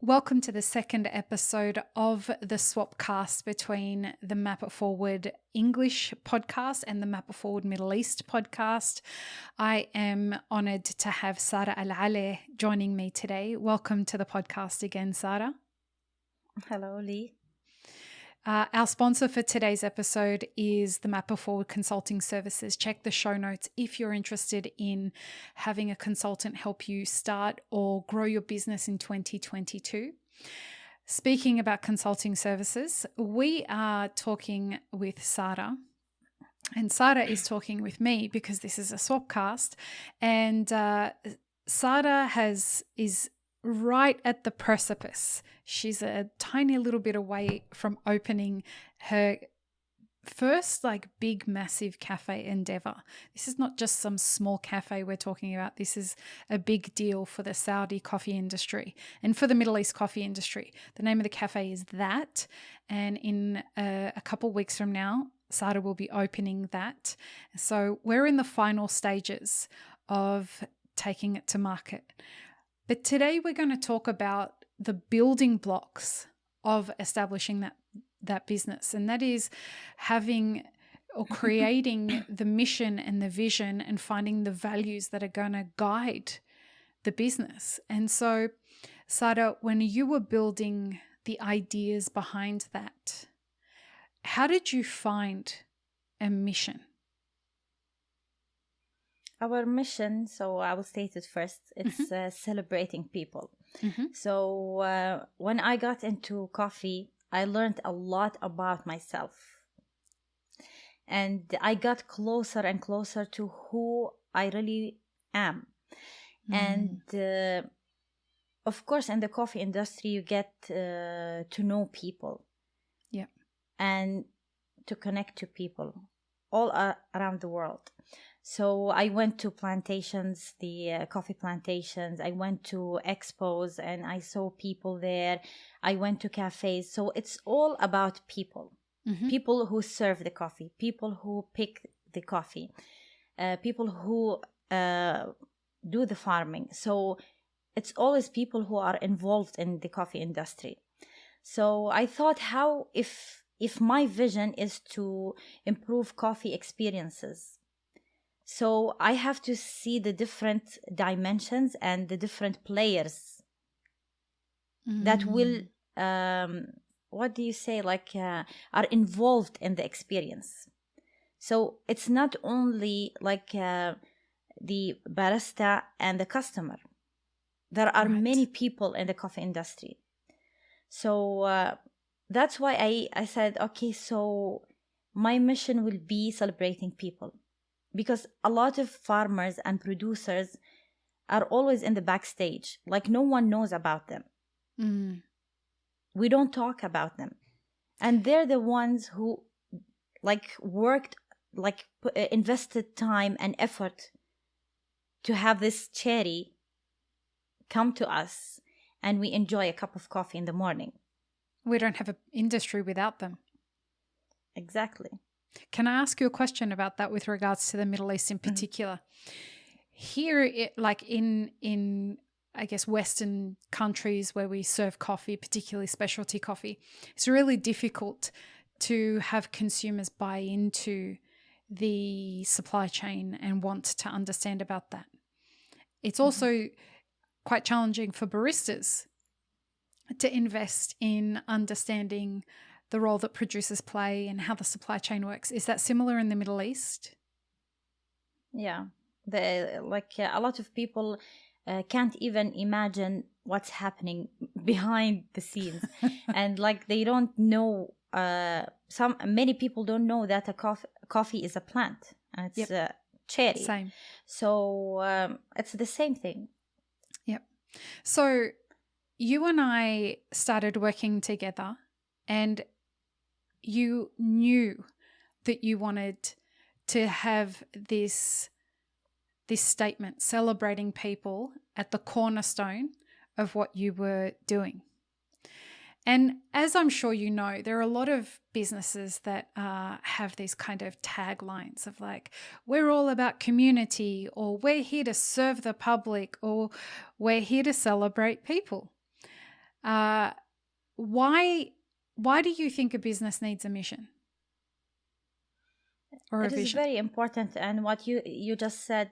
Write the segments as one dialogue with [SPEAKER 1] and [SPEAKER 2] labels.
[SPEAKER 1] Welcome to the second episode of the SWAPCAST between the Map It Forward English podcast and the Map It Forward Middle East podcast. I am honoured to have Sara Alali joining me today. Welcome to the podcast again, Sara.
[SPEAKER 2] Hello, Lee.
[SPEAKER 1] Our sponsor for today's episode is the Map It Forward Consulting Services. Check the show notes if you're interested in having a consultant help you start or grow your business in 2022. Speaking about consulting services, we are talking with Sara, and Sara is talking with me because this is a swapcast, and Sara is right at the precipice. She's a tiny little bit away from opening her first big massive cafe endeavor. This is not just some small cafe we're talking about. This is a big deal for the Saudi coffee industry and for the Middle East coffee industry. The name of the cafe is That, and in a couple of weeks from now, Sara will be opening that. So we're in the final stages of taking it to market. But today we're going to talk about the building blocks of establishing that business, and that is having or creating the mission and the vision and finding the values that are going to guide the business. And so, Sara, when you were building the ideas behind that, how did you find a mission?
[SPEAKER 2] Our mission, so I will state it first, it's celebrating people.
[SPEAKER 1] Mm-hmm.
[SPEAKER 2] So when I got into coffee, I learned a lot about myself. And I got closer and closer to who I really am. And of course, in the coffee industry, you get to know people.
[SPEAKER 1] Yeah.
[SPEAKER 2] And to connect to people all around the world. So I went to plantations, the coffee plantations. I went to expos and I saw people there. I went to cafes. So it's all about people. Mm-hmm. People who serve the coffee, people who pick the coffee, people who do the farming. So it's always people who are involved in the coffee industry. So I thought, how if my vision is to improve coffee experiences, so I have to see the different dimensions and the different players that will, what do you say, are involved in the experience. So it's not only the barista and the customer. There are many people in the coffee industry. So that's why I said, okay, so my mission will be celebrating people. Because a lot of farmers and producers are always in the backstage. No one knows about them. Mm. We don't talk about them. And they're the ones who worked, invested time and effort to have this cherry come to us, and we enjoy a cup of coffee in the morning.
[SPEAKER 1] We don't have an industry without them.
[SPEAKER 2] Exactly.
[SPEAKER 1] Can I ask you a question about that with regards to the Middle East in particular? Here, in I guess Western countries where we serve coffee, particularly specialty coffee, it's really difficult to have consumers buy into the supply chain and want to understand about that. It's also quite challenging for baristas to invest in understanding the role that producers play and how the supply chain works. Is that similar in the Middle East?
[SPEAKER 2] Yeah. A lot of people can't even imagine what's happening behind the scenes. And they don't know, many people don't know that a coffee is a plant. And it's a cherry.
[SPEAKER 1] Same.
[SPEAKER 2] So it's the same thing.
[SPEAKER 1] Yep. So you and I started working together, and you knew that you wanted to have this statement celebrating people at the cornerstone of what you were doing. And as I'm sure you know, there are a lot of businesses that have these kind of taglines of we're all about community, or we're here to serve the public, or we're here to celebrate people. Why do you think a business needs a mission or a
[SPEAKER 2] It is
[SPEAKER 1] vision?
[SPEAKER 2] very important, and what you just said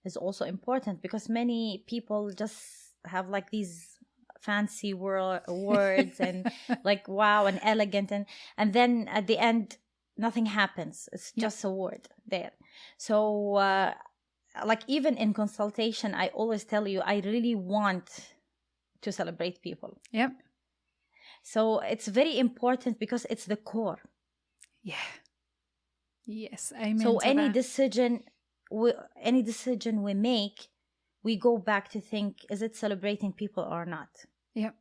[SPEAKER 2] is also important, because many people just have like these fancy words and like wow and elegant, and then at the end nothing happens. It's just a word there. So like even in consultation, I always tell you I really want to celebrate people.
[SPEAKER 1] Yep.
[SPEAKER 2] So it's very important because it's the core.
[SPEAKER 1] Yeah. Yes. Amen.
[SPEAKER 2] So
[SPEAKER 1] to
[SPEAKER 2] any
[SPEAKER 1] that.
[SPEAKER 2] decision we make, we go back to think, is it celebrating people or not?
[SPEAKER 1] Yep.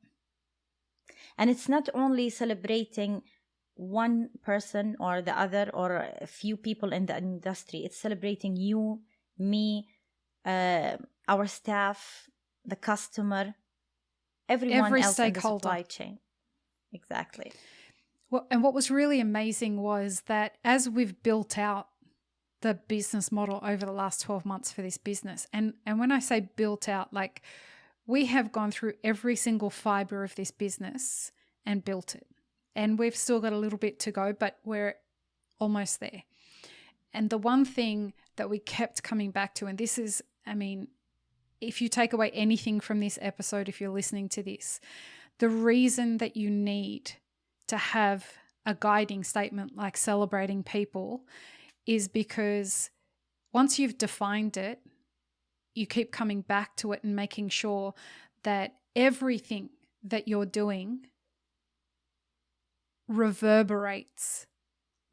[SPEAKER 2] And it's not only celebrating one person or the other or a few people in the industry. It's celebrating you, me, our staff, the customer, everyone
[SPEAKER 1] Every
[SPEAKER 2] else in the
[SPEAKER 1] stakeholder.
[SPEAKER 2] supply chain. Exactly.
[SPEAKER 1] Well, and what was really amazing was that as we've built out the business model over the last 12 months for this business, and when I say built out, like we have gone through every single fiber of this business and built it. And we've still got a little bit to go, but we're almost there. And the one thing that we kept coming back to, and this is, I mean, if you take away anything from this episode, if you're listening to this, the reason that you need to have a guiding statement like celebrating people is because once you've defined it, you keep coming back to it and making sure that everything that you're doing reverberates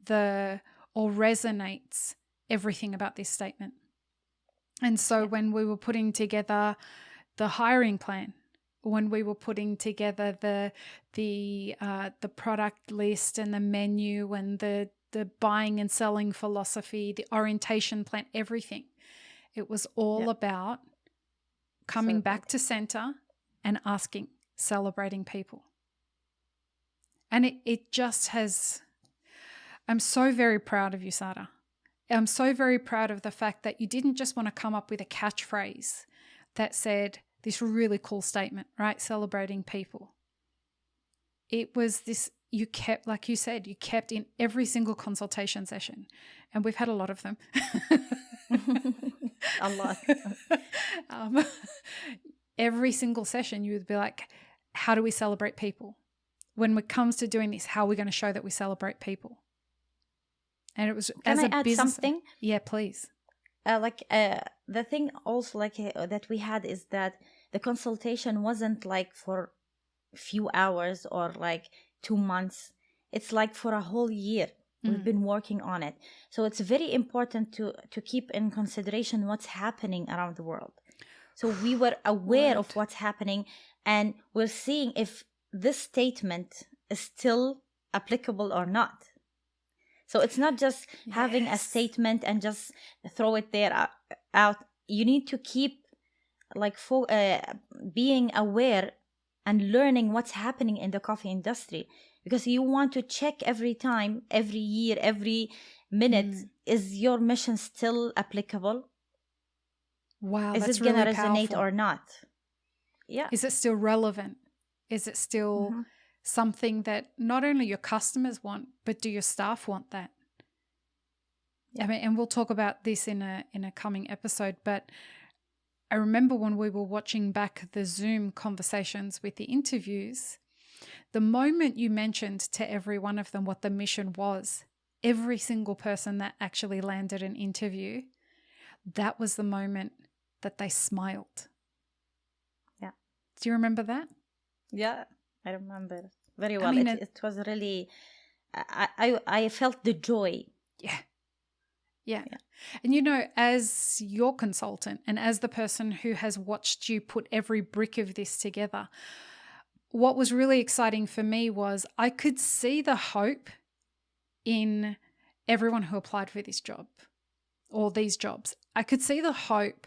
[SPEAKER 1] or resonates everything about this statement. And so when we were putting together the hiring plan, when we were putting together the product list and the menu and the buying and selling philosophy, the orientation plan, everything, it was all about coming back to center and asking, celebrating people. And it just has, I'm so very proud of you, Sara. I'm so very proud of the fact that you didn't just want to come up with a catchphrase that said this really cool statement, right? Celebrating people. It was this, you kept, like you said, you kept in every single consultation session. And we've had a lot of them.
[SPEAKER 2] A lot.
[SPEAKER 1] Every single session you would be like, how do we celebrate people? When it comes to doing this, how are we going to show that we celebrate people? And it was,
[SPEAKER 2] Can
[SPEAKER 1] as
[SPEAKER 2] I
[SPEAKER 1] a
[SPEAKER 2] add
[SPEAKER 1] business,
[SPEAKER 2] something?
[SPEAKER 1] Yeah, please.
[SPEAKER 2] The thing also that we had is that the consultation wasn't like for a few hours or like 2 months. It's like for a whole year. We've been working on it. So it's very important to keep in consideration what's happening around the world. So we were aware of what's happening, and we're seeing if this statement is still applicable or not. So it's not just having a statement and just throw it there out. You need to keep like being aware and learning what's happening in the coffee industry, because you want to check every time, every year, every minute, is your mission still applicable?
[SPEAKER 1] Wow,
[SPEAKER 2] is
[SPEAKER 1] that's
[SPEAKER 2] it going to
[SPEAKER 1] really
[SPEAKER 2] resonate
[SPEAKER 1] powerful.
[SPEAKER 2] or not? Yeah.
[SPEAKER 1] Is it still relevant? Is it still something that not only your customers want, but do your staff want that? I mean, and we'll talk about this in a coming episode, but I remember when we were watching back the Zoom conversations with the interviews, the moment you mentioned to every one of them what the mission was, every single person that actually landed an interview, that was the moment that they smiled.
[SPEAKER 2] Yeah.
[SPEAKER 1] Do you remember that?
[SPEAKER 2] Yeah, I remember very well.
[SPEAKER 1] I mean,
[SPEAKER 2] it was really, I felt the joy.
[SPEAKER 1] Yeah. And you know, as your consultant and as the person who has watched you put every brick of this together, what was really exciting for me was I could see the hope in everyone who applied for this job or these jobs. I could see the hope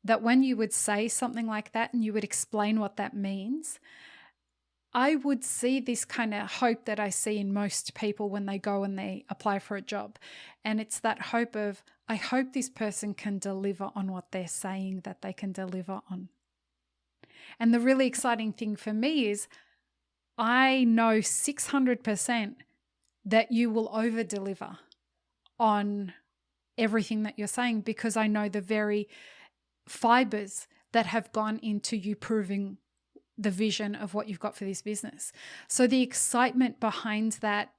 [SPEAKER 1] that when you would say something like that and you would explain what that means, I would see this kind of hope that I see in most people when they go and they apply for a job. And it's that hope of, I hope this person can deliver on what they're saying that they can deliver on. And the really exciting thing for me is I know 600% that you will over deliver on everything that you're saying, because I know the very fibers that have gone into you proving the vision of what you've got for this business. So the excitement behind that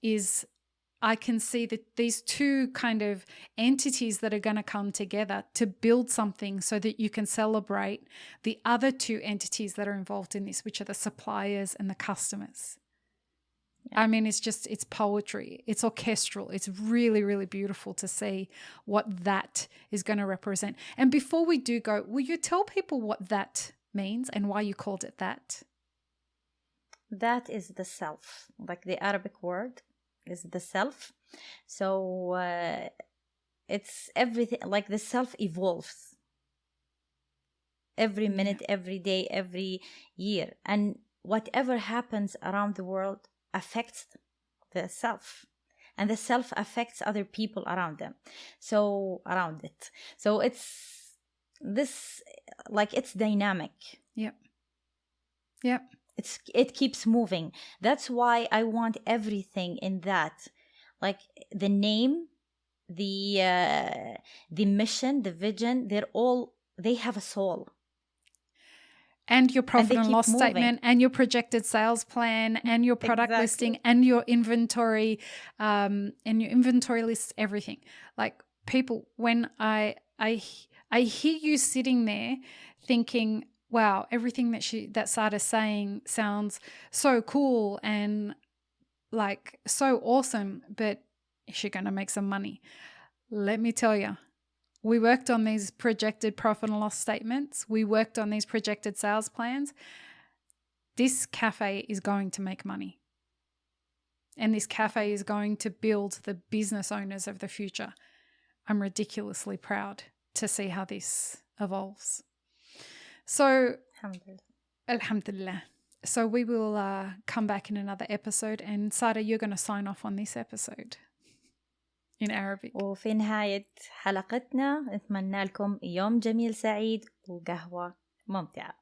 [SPEAKER 1] is, I can see that these two kind of entities that are going to come together to build something so that you can celebrate the other two entities that are involved in this, which are the suppliers and the customers. Yeah. I mean, it's poetry. It's orchestral. It's really, really beautiful to see what that is going to represent. And before we do go, will you tell people what that means and why you called it that?
[SPEAKER 2] That is the self. Like the Arabic word is the self. So it's everything, like the self evolves every minute, every day, every year. And whatever happens around the world affects the self, and the self affects other people around them. So around it. So it's this, like, it's dynamic.
[SPEAKER 1] Yep. Yep.
[SPEAKER 2] It keeps moving. That's why I want everything in that, like the name, the mission, the vision, they have a soul.
[SPEAKER 1] And your profit and loss statement, and your projected sales plan, and your product listing, and your inventory, lists, everything. Like, people, when I hear you sitting there thinking, wow, everything that Sara's saying sounds so cool and like so awesome, but is she going to make some money? Let me tell you, we worked on these projected profit and loss statements. We worked on these projected sales plans. This cafe is going to make money. And this cafe is going to build the business owners of the future. I'm ridiculously proud to see how this evolves. So, Alhamdulillah. So we will come back in another episode. And Sara, you're going to sign off on this episode in Arabic.
[SPEAKER 2] وفي نهاية حلقتنا نتمنى لكم يوم جميل سعيد وقهوة ممتعة.